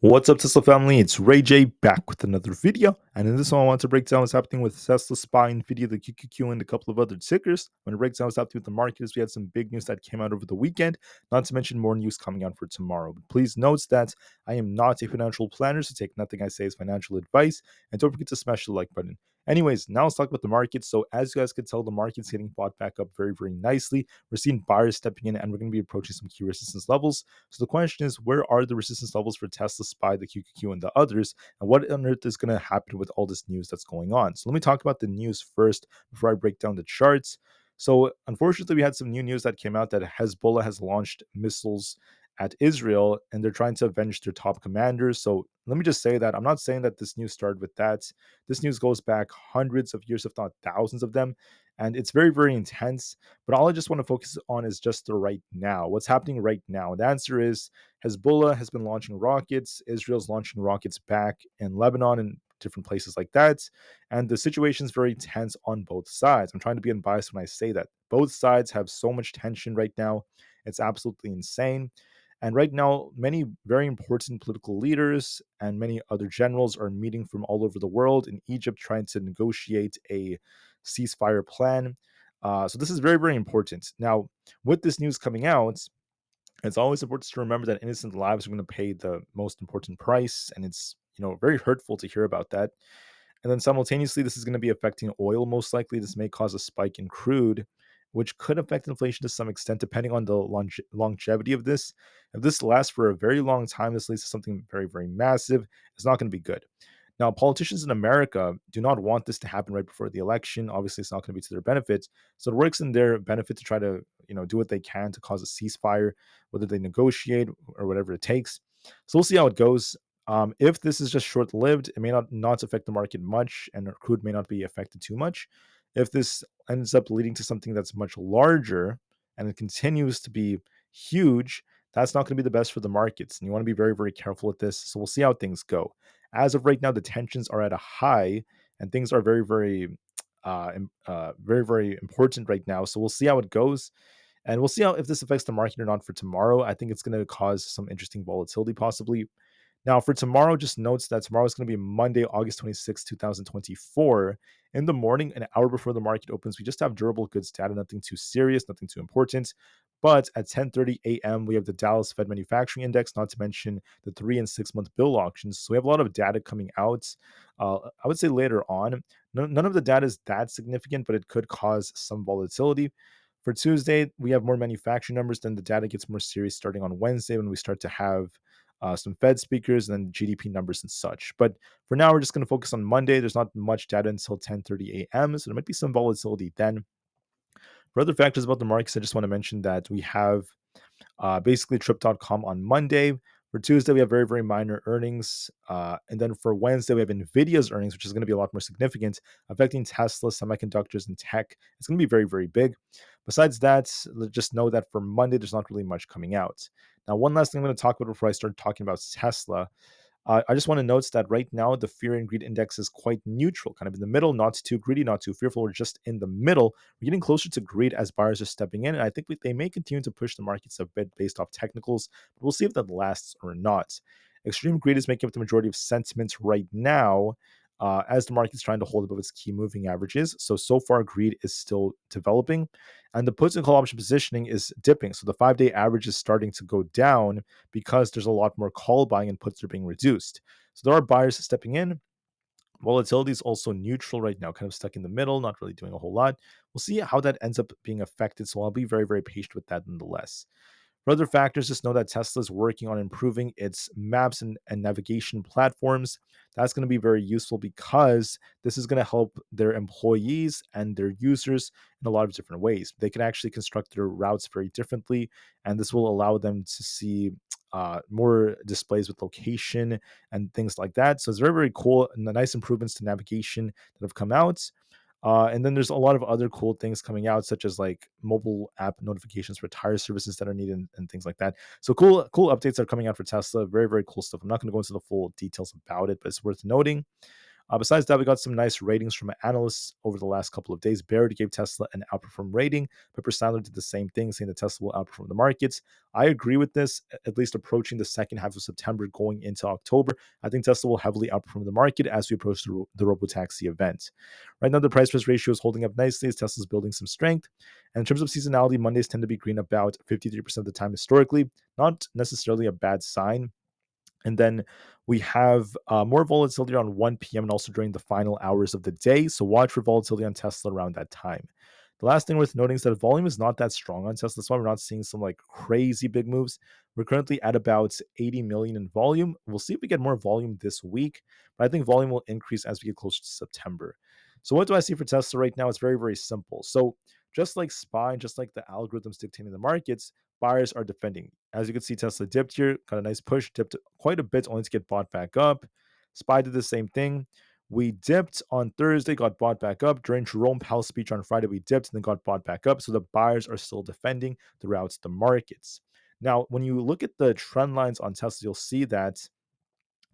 What's up, Tesla family? It's Ray J back with another video, and in this one, I want to break down what's happening with Tesla, SPY, Nvda, the QQQ, and a couple of other tickers. When it breaks down what's happening with the markets, we had some big news that came out over the weekend, not to mention more news coming out for tomorrow. But please note that I am not a financial planner, so take nothing I say as financial advice, and don't forget to smash the like button. Anyways, now let's talk about the market. So as you guys can tell, the market's getting bought back up very, very nicely. We're seeing buyers stepping in, and we're going to be approaching some key resistance levels. So the question is, where are the resistance levels for Tesla, SPY, the QQQ, and the others? And what on earth is going to happen with all this news that's going on? So let me talk about the news first before I break down the charts. So unfortunately, we had some new news that came out that Hezbollah has launched missiles at Israel, and they're trying to avenge their top commanders. So let me just say that I'm not saying that this news started with that. This news goes back hundreds of years, if not thousands of them, and it's very, very intense. But all I just want to focus on is just the right now. What's happening right now? The answer is Hezbollah has been launching rockets. Israel's launching rockets back in Lebanon and different places like that. And the situation is very tense on both sides. I'm trying to be unbiased when I say that. Both sides have so much tension right now. It's absolutely insane. And right now, many very important political leaders and many other generals are meeting from all over the world in Egypt trying to negotiate a ceasefire plan. So this is very, very important. Now, with this news coming out, it's always important to remember that innocent lives are going to pay the most important price, and it's very hurtful to hear about that. And then simultaneously, this is going to be affecting oil most likely. This may cause a spike in crude, which could affect inflation to some extent, depending on the longevity of this. If this lasts for a very long time, this leads to something very, very massive. It's not going to be good. Now, politicians in America do not want this to happen right before the election. Obviously, it's not going to be to their benefit. So it works in their benefit to try to, do what they can to cause a ceasefire, whether they negotiate or whatever it takes. So we'll see how it goes. If this is just short-lived, it may not affect the market much, and crude may not be affected too much. If this ends up leading to something that's much larger and it continues to be huge, that's not going to be the best for the markets. And you want to be very, very careful with this. So we'll see how things go. As of right now, the tensions are at a high, and things are very, very, very, very important right now. So we'll see how it goes, and we'll see how if this affects the market or not for tomorrow. I think it's going to cause some interesting volatility, possibly. Now, for tomorrow, just notes that tomorrow is going to be Monday, August 26th, 2024. In the morning, an hour before the market opens, we just have durable goods data, nothing too serious, nothing too important. But at 10:30 a.m., we have the Dallas Fed Manufacturing Index, not to mention the 3 and 6 month bill auctions. So we have a lot of data coming out. I would say later on. None of the data is that significant, but it could cause some volatility. For Tuesday, we have more manufacturing numbers. Then the data gets more serious starting on Wednesday when we start to have some Fed speakers and then GDP numbers and such. But for now, we're just going to focus on Monday. There's not much data until 10:30 a.m., so there might be some volatility then. For other factors about the markets, I just want to mention that we have basically Trip.com on Monday. For Tuesday, we have very, very minor earnings. And then for Wednesday, we have Nvidia's earnings, which is going to be a lot more significant, affecting Tesla, semiconductors, and tech. It's going to be very, very big. Besides that, just know that for Monday, there's not really much coming out. Now, one last thing I'm going to talk about before I start talking about Tesla. I just want to note that right now the fear and greed index is quite neutral, kind of in the middle, not too greedy, not too fearful. We're just in the middle. We're getting closer to greed as buyers are stepping in, and I think they may continue to push the markets a bit based off technicals, but we'll see if that lasts or not. Extreme greed is making up the majority of sentiment right now, as the market's trying to hold above its key moving averages. So far, greed is still developing, and the puts and call option positioning is dipping. So the 5-day average is starting to go down because there's a lot more call buying and puts are being reduced. So there are buyers stepping in. Volatility is also neutral right now, kind of stuck in the middle, not really doing a whole lot. We'll see how that ends up being affected. So I'll be very, very patient with that nonetheless. For other factors, just know that Tesla is working on improving its maps and navigation platforms. That's going to be very useful because this is going to help their employees and their users in a lot of different ways. They can actually construct their routes very differently, and this will allow them to see more displays with location and things like that. So it's very, very cool and nice improvements to navigation that have come out. And then there's a lot of other cool things coming out, such as like mobile app notifications for tire services that are needed and things like that. So cool updates are coming out for Tesla. Very, very cool stuff. I'm not going to go into the full details about it, but it's worth noting. Besides that, we got some nice ratings from analysts over the last couple of days. Barrett gave Tesla an outperform rating. Pepper Sandler did the same thing, saying that Tesla will outperform the markets. I agree with this, at least approaching the second half of September going into October. I think Tesla will heavily outperform the market as we approach the Robotaxi event. Right now, the price-price ratio is holding up nicely as Tesla's building some strength. And in terms of seasonality, Mondays tend to be green about 53% of the time historically. Not necessarily a bad sign. And then we have more volatility around 1 p.m. and also during the final hours of the day. So watch for volatility on Tesla around that time. The last thing worth noting is that volume is not that strong on Tesla. That's why we're not seeing some like crazy big moves. We're currently at about 80 million in volume. We'll see if we get more volume this week, but I think volume will increase as we get closer to September. So what do I see for Tesla right now? It's very, very simple. So just like SPY and just like the algorithms dictating the markets, buyers are defending. As you can see, Tesla dipped here, got a nice push, dipped quite a bit, only to get bought back up. SPY did the same thing. We dipped on Thursday, got bought back up. During Jerome Powell's speech on Friday, we dipped and then got bought back up. So the buyers are still defending throughout the markets. Now, when you look at the trend lines on Tesla, you'll see that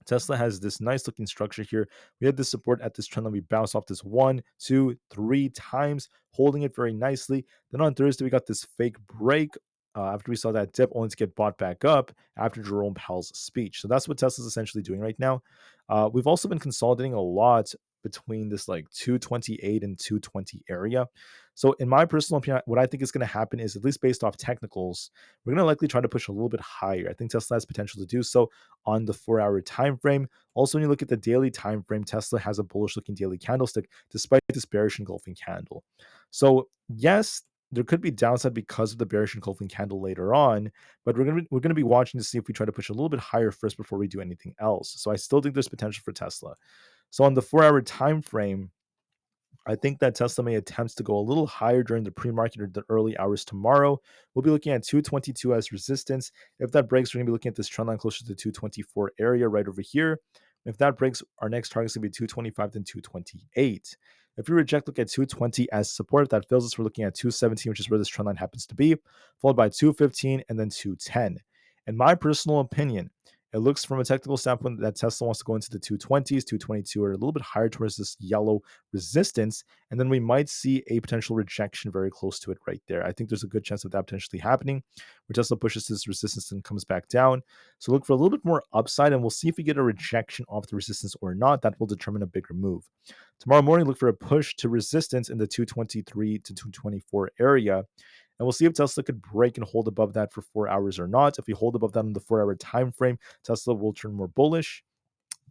Tesla has this nice looking structure here. We had this support at this trend line. We bounced off this 1, 2, 3 times, holding it very nicely. Then on Thursday, we got this fake break after we saw that dip, only to get bought back up after Jerome Powell's speech. So that's what Tesla's essentially doing right now. We've also been consolidating a lot between this like 228 and 220 area. So in my personal opinion, what I think is going to happen is, at least based off technicals, we're going to likely try to push a little bit higher. I think Tesla has potential to do so on the 4-hour time frame. Also, when you look at the daily time frame, Tesla has a bullish looking daily candlestick despite this bearish engulfing candle. So yes, there could be downside because of the bearish engulfing candle later on, but we're gonna be watching to see if we try to push a little bit higher first before we do anything else. So I still think there's potential for Tesla. So on the 4-hour time frame, I think that Tesla may attempt to go a little higher during the pre-market or the early hours tomorrow. We'll be looking at 222 as resistance. If that breaks, we're going to be looking at this trend line closer to the 224 area right over here. If that breaks, our next target is going to be 225 then 228. If we reject, look at 220 as support. If that fails us, we're looking at 217, which is where this trend line happens to be, followed by 215 and then 210. In my personal opinion, it looks from a technical standpoint that Tesla wants to go into the 220s, 222, or a little bit higher towards this yellow resistance. And then we might see a potential rejection very close to it right there. I think there's a good chance of that potentially happening, where Tesla pushes this resistance and comes back down. So look for a little bit more upside, and we'll see if we get a rejection off the resistance or not. That will determine a bigger move. Tomorrow morning, look for a push to resistance in the 223 to 224 area. And we'll see if Tesla could break and hold above that for 4 hours or not. If we hold above that on the 4-hour time frame, Tesla will turn more bullish.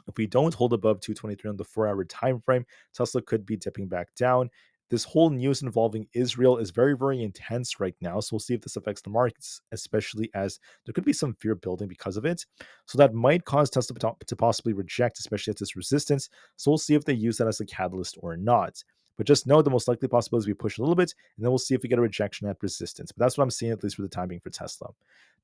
If we don't hold above 223 on the 4-hour time frame, Tesla could be dipping back down. This whole news involving Israel is very, very intense right now. So we'll see if this affects the markets, especially as there could be some fear building because of it. So that might cause Tesla to possibly reject, especially at this resistance. So we'll see if they use that as a catalyst or not. But just know the most likely possibility is we push a little bit, and then we'll see if we get a rejection at resistance. But that's what I'm seeing, at least for the time being, for Tesla.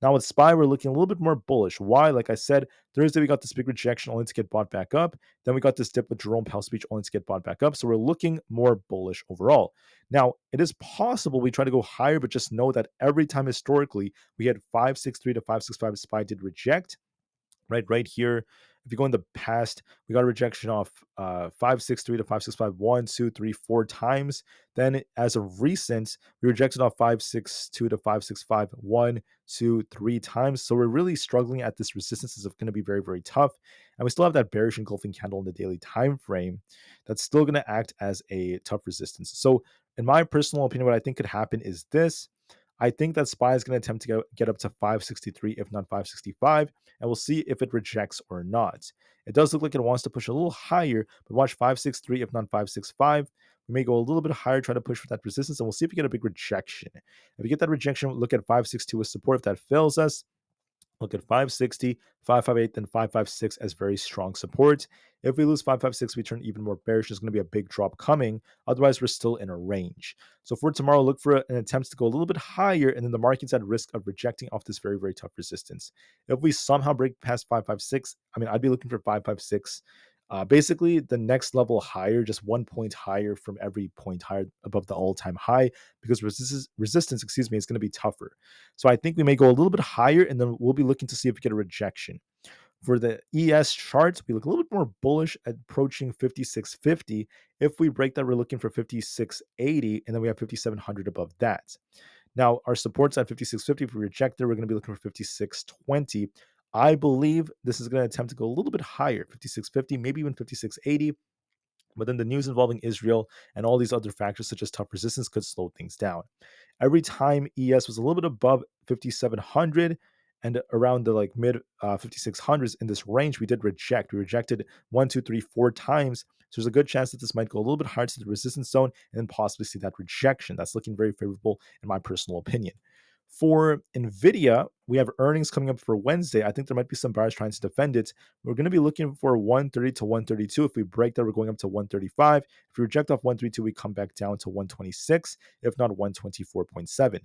Now with SPY, we're looking a little bit more bullish. Why? Like I said, Thursday we got this big rejection only to get bought back up. Then we got this dip with Jerome Powell's speech only to get bought back up. So we're looking more bullish overall. Now, it is possible we try to go higher, but just know that every time historically we had 563 to 565 SPY did reject. Right here. If you go in the past, we got a rejection off 563 to 565 1, 2, 3, 4 times. Then, as of recent, we rejected off 562 to 565 1, 2, 3 times. So we're really struggling at this resistance. It's going to be very, very tough. And we still have that bearish engulfing candle in the daily time frame that's still going to act as a tough resistance. So, in my personal opinion, what I think could happen is this. I think that SPY is going to attempt to get up to 563, if not 565, and we'll see if it rejects or not. It does look like it wants to push a little higher, but watch 563, if not 565. We may go a little bit higher, try to push for that resistance, and we'll see if we get a big rejection. If we get that rejection, look at 562 as support. If that fails us, look at 560, 558, then 556 as very strong support. If we lose 556, we turn even more bearish. There's going to be a big drop coming. Otherwise, we're still in a range. So for tomorrow, look for an attempt to go a little bit higher, and then the market's at risk of rejecting off this very, very tough resistance. If we somehow break past 556, I'd be looking for 556. Basically, the next level higher, just 1 point higher from every point higher above the all-time high, because resistance, is going to be tougher. So I think we may go a little bit higher, and then we'll be looking to see if we get a rejection. For the ES charts, we look a little bit more bullish at approaching 5650. If we break that, we're looking for 5680, and then we have 5700 above that. Now, our support's at 5650. If we reject it, we're going to be looking for 5620. I believe this is going to attempt to go a little bit higher, 5650, maybe even 5680. But then the news involving Israel and all these other factors, such as tough resistance, could slow things down. Every time ES was a little bit above 5,700 and around the like mid 5,600s in this range, we did reject. We rejected one, two, three, four times. So there's a good chance that this might go a little bit higher to the resistance zone and then possibly see that rejection. That's looking very favorable in my personal opinion. For Nvda, we have earnings coming up for Wednesday. I think there might be some buyers trying to defend it. We're going to be looking for 130 to 132. If we break that, we're going up to 135. If we reject off 132, we come back down to 126, if not 124.7.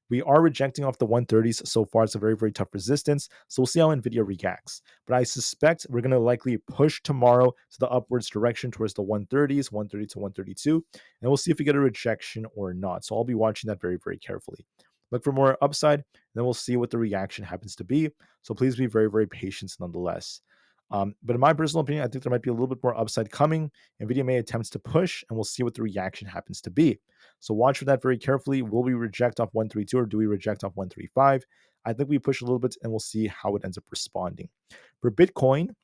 We are rejecting off the 130s so far. It's a very, very tough resistance. So we'll see how Nvidia reacts. But I suspect we're going to likely push tomorrow to the upwards direction towards the 130s, 130 to 132. And we'll see if we get a rejection or not. So I'll be watching that very, very carefully. Look for more upside, then we'll see what the reaction happens to be. So please be very, very patient nonetheless. But in my personal opinion, I think there might be a little bit more upside coming. Nvidia may attempt to push, and we'll see what the reaction happens to be. So watch for that very carefully. Will we reject off 132 or do we reject off 135? I think we push a little bit and we'll see how it ends up responding. For Bitcoin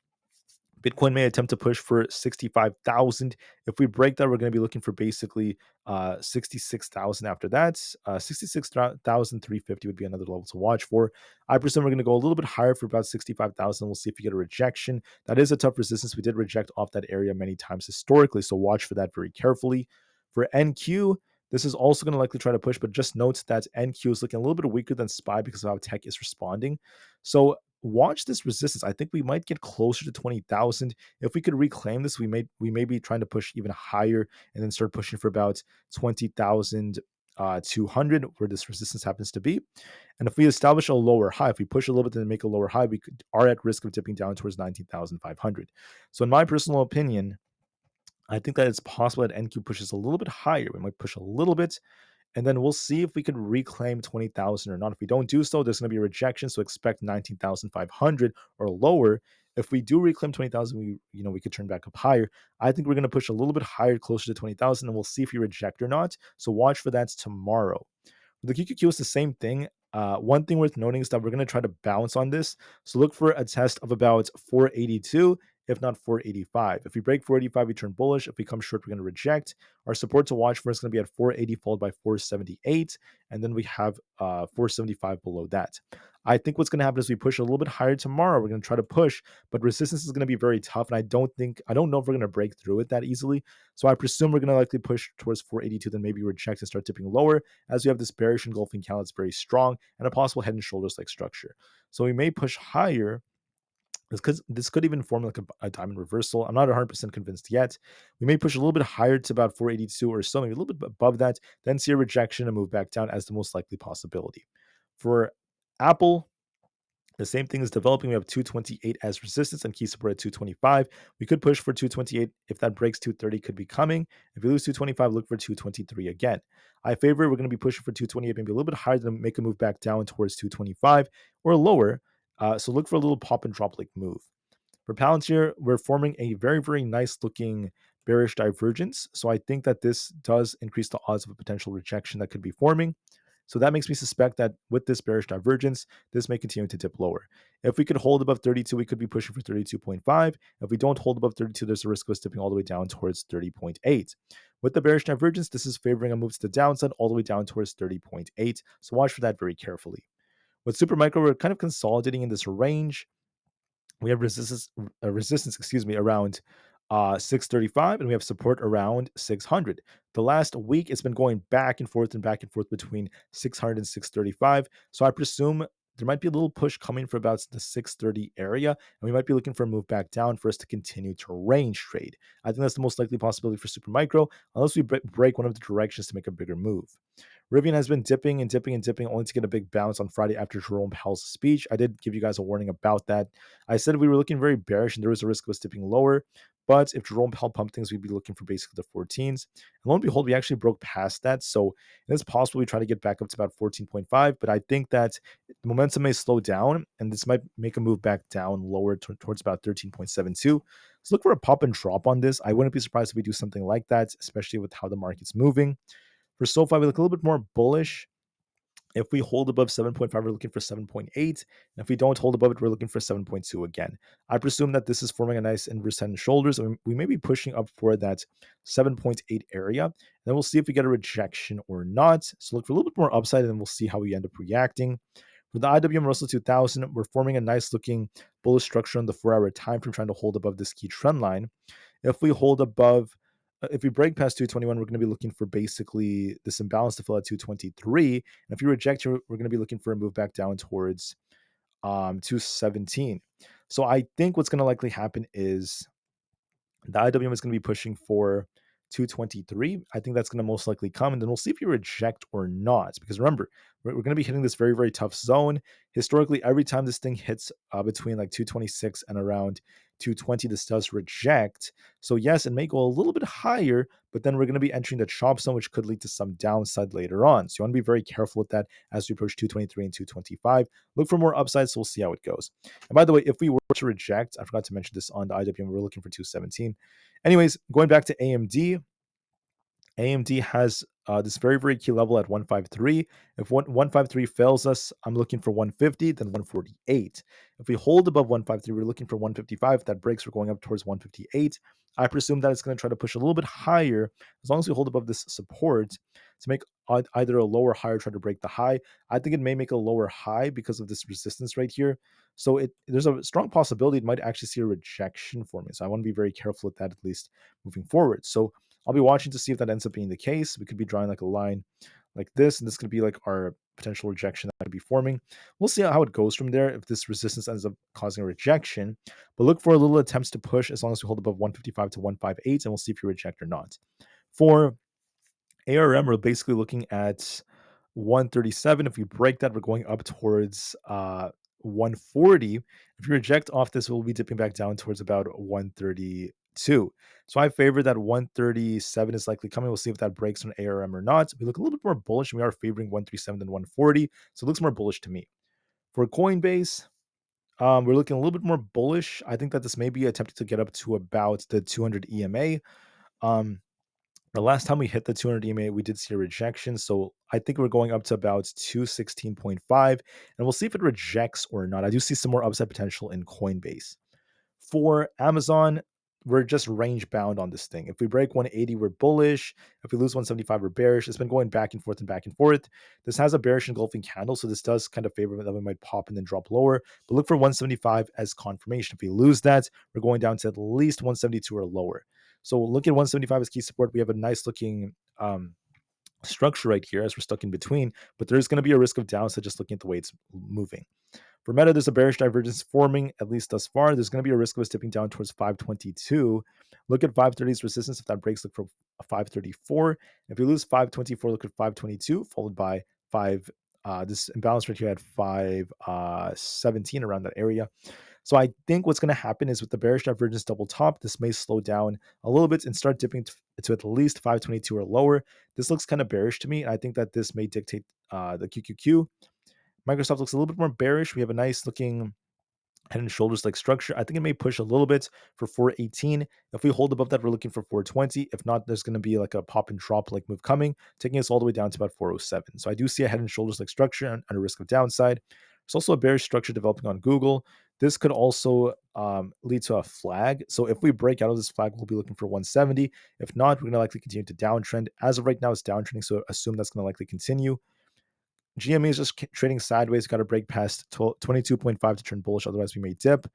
may attempt to push for 65,000. If we break that, we're going to be looking for basically 66,000 after that. 66,350 would be another level to watch for. I presume we're going to go a little bit higher for about 65,000. We'll see if we get a rejection. That is a tough resistance. We did reject off that area many times historically, so watch for that very carefully. For NQ, this is also going to likely try to push, but just note that NQ is looking a little bit weaker than SPY because of how tech is responding. So watch this resistance. I think we might get closer to 20,000. If we could reclaim this, we may be trying to push even higher and then start pushing for about 20,200 where this resistance happens to be. And if we establish a lower high, if we push a little bit and make a lower high, we are at risk of dipping down towards 19,500. So in my personal opinion, I think that it's possible that NQ pushes a little bit higher. We might push a little bit, and then we'll see if we can reclaim 20,000 or not. If we don't do so, there's going to be a rejection. So expect 19,500 or lower. If we do reclaim 20,000, we could turn back up higher. I think we're going to push a little bit higher, closer to 20,000, and we'll see if we reject or not. So watch for that tomorrow. The QQQ is the same thing. One thing worth noting is that we're going to try to bounce on this. So look for a test of about 482, if not 485. If we break 485, we turn bullish. If we come short, we're going to reject. Our support to watch for is going to be at 480, followed by 478. And then we have 475 below that. I think what's going to happen is we push a little bit higher tomorrow. We're going to try to push, but resistance is going to be very tough. And I don't know if we're going to break through it that easily. So I presume we're going to likely push towards 482, then maybe reject and start dipping lower as we have this bearish engulfing candle that's very strong and a possible head and shoulders like structure. So we may push higher. This could even form like a diamond reversal. I'm not 100% convinced yet. We may push a little bit higher to about 482 or so, maybe a little bit above that, then see a rejection and move back down as the most likely possibility. For Aapl, the same thing is developing. We have 228 as resistance and key support at 225. We could push for 228. If that breaks 230, could be coming. If we lose 225, look for 223 again. I favor we're going to be pushing for 228, maybe a little bit higher than make a move back down towards 225 or lower. So look for a little pop and drop like move. For Palantir, we're forming a very, very nice looking bearish divergence. So I think that this does increase the odds of a potential rejection that could be forming. So that makes me suspect that with this bearish divergence, this may continue to dip lower. If we could hold above 32, we could be pushing for 32.5. If we don't hold above 32, there's a risk of us dipping all the way down towards 30.8. With the bearish divergence, this is favoring a move to the downside all the way down towards 30.8. So watch for that very carefully. With Supermicro, we're kind of consolidating in this range. We have resistance around 635, and we have support around 600. The last week, it's been going back and forth between 600 and 635. So I presume there might be a little push coming for about the 630 area, and we might be looking for a move back down for us to continue to range trade. I think that's the most likely possibility for Supermicro, unless we break one of the directions to make a bigger move. Rivian has been dipping and dipping and dipping, only to get a big bounce on Friday after Jerome Powell's speech. I did give you guys a warning about that. I said we were looking very bearish and there was a risk of us dipping lower. But if Jerome Powell pumped things, we'd be looking for basically the 14s. And lo and behold, we actually broke past that. So it is possible we try to get back up to about 14.5. But I think that the momentum may slow down and this might make a move back down lower towards about 13.72. So look for a pop and drop on this. I wouldn't be surprised if we do something like that, especially with how the market's moving. For Sofi, we look a little bit more bullish. If we hold above 7.5, we're looking for 7.8. And if we don't hold above it, we're looking for 7.2 again. I presume that this is forming a nice inverse head and shoulders. And we may be pushing up for that 7.8 area. And then we'll see if we get a rejection or not. So look for a little bit more upside, and then we'll see how we end up reacting. For the IWM Russell 2000, we're forming a nice looking bullish structure on the 4-hour time frame, trying to hold above this key trend line. If we hold above, if we break past 221, we're going to be looking for basically this imbalance to fill at 223. And if you reject here, we're going to be looking for a move back down towards 217. So I think what's going to likely happen is the IWM is going to be pushing for 223. I think that's going to most likely come. And then we'll see if you reject or not. Because remember, we're going to be hitting this very, very tough zone. Historically, every time this thing hits between like 226 and around 220, this does reject. So yes, it may go a little bit higher, but then we're going to be entering the chop zone, which could lead to some downside later on. So you want to be very careful with that as we approach 223 and 225. Look for more upside, so we'll see how it goes. And by the way, if we were to reject, I forgot to mention this on the IWM, we're looking for 217. Anyways, going back to AMD, AMD has this very, very key level at 153. If 153 fails us, I'm looking for 150, then 148. If we hold above 153, we're looking for 155. If that breaks, we're going up towards 158. I presume that it's going to try to push a little bit higher as long as we hold above this support to make either a lower high or try to break the high. I think it may make a lower high because of this resistance right here. So there's a strong possibility it might actually see a rejection for me. So I want to be very careful with that, at least moving forward. So I'll be watching to see if that ends up being the case. We could be drawing like a line like this, and this could be like our potential rejection that could be forming. We'll see how it goes from there if this resistance ends up causing a rejection. But look for a little attempts to push as long as we hold above 155 to 158, and we'll see if you reject or not. For ARM, we're basically looking at 137. If we break that, we're going up towards 140. If you reject off this, we'll be dipping back down towards about 132. So I favor that 137 is likely coming. We'll see if that breaks on ARM or not. We look a little bit more bullish, and we are favoring 137 than 140. So it looks more bullish to me. For Coinbase, we're looking a little bit more bullish. I think that this may be attempting to get up to about the 200 EMA. The last time we hit the 200 EMA, we did see a rejection. So I think we're going up to about 216.5, and we'll see if it rejects or not. I do see some more upside potential in Coinbase. For Amzn, we're just range bound on this thing. If we break 180, we're bullish. If we lose 175, we're bearish. It's been going back and forth and back and forth. This has a bearish engulfing candle, so this does kind of favor that we might pop and then drop lower. But look for 175 as confirmation. If we lose that, we're going down to at least 172 or lower. So look at 175 as key support. We have a nice looking structure right here as we're stuck in between, but there's going to be a risk of downside just looking at the way it's moving. For Meta, there's a bearish divergence forming, at least thus far. There's going to be a risk of us dipping down towards 522. Look at 530's resistance. If that breaks, look for 534. If we lose 524, look at 522, followed by 5. This imbalance right here at 517 around that area. So I think what's going to happen is with the bearish divergence double top, this may slow down a little bit and start dipping to at least 522 or lower. This looks kind of bearish to me. I think that this may dictate the QQQ. Microsoft looks a little bit more bearish. We have a nice looking head and shoulders like structure. I think it may push a little bit for 418. If we hold above that, we're looking for 420. If not, there's going to be like a pop and drop like move coming, taking us all the way down to about 407. So I do see a head and shoulders like structure and a risk of downside. There's also a bearish structure developing on Google. This could also lead to a flag. So if we break out of this flag, we'll be looking for 170. If not, we're going to likely continue to downtrend. As of right now, it's downtrending, so assume that's going to likely continue. GME is just trading sideways. Got to break past 22.5 to turn bullish. Otherwise, we may dip.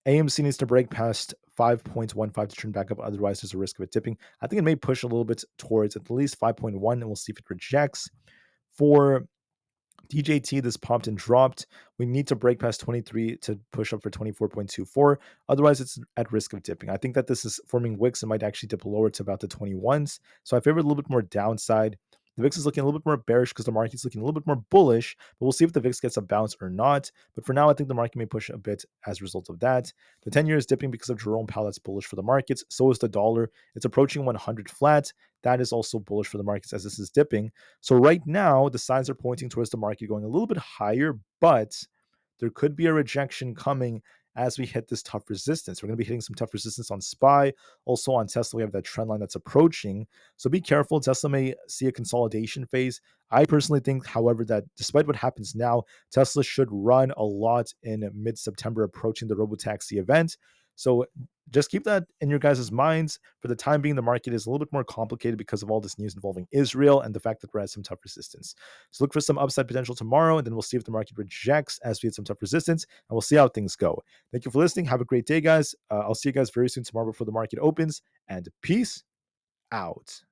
AMC needs to break past 5.15 to turn back up. Otherwise, there's a risk of it dipping. I think it may push a little bit towards at least 5.1, and we'll see if it rejects. For DJT, this popped and dropped. We need to break past 23 to push up for 24.24. Otherwise, it's at risk of dipping. I think that this is forming wicks and might actually dip lower to about the 21s. So I favor a little bit more downside. The VIX is looking a little bit more bearish because the market's looking a little bit more bullish, but we'll see if the VIX gets a bounce or not. But for now, I think the market may push a bit as a result of that. The 10-year is dipping because of Jerome Powell. That's bullish for the markets. So is the dollar. It's approaching 100 flat. That is also bullish for the markets as this is dipping. So right now, the signs are pointing towards the market going a little bit higher, but there could be a rejection coming as we hit this tough resistance. We're going to be hitting some tough resistance on SPY. Also on Tesla, we have that trend line that's approaching. So be careful. Tesla may see a consolidation phase. I personally think, however, that despite what happens now, Tesla should run a lot in mid-September, approaching the Robotaxi event. So just keep that in your guys' minds. For the time being, the market is a little bit more complicated because of all this news involving Israel and the fact that we're at some tough resistance. So look for some upside potential tomorrow, and then we'll see if the market rejects as we hit some tough resistance, and we'll see how things go. Thank you for listening. Have a great day, guys. I'll see you guys very soon tomorrow before the market opens, and peace out.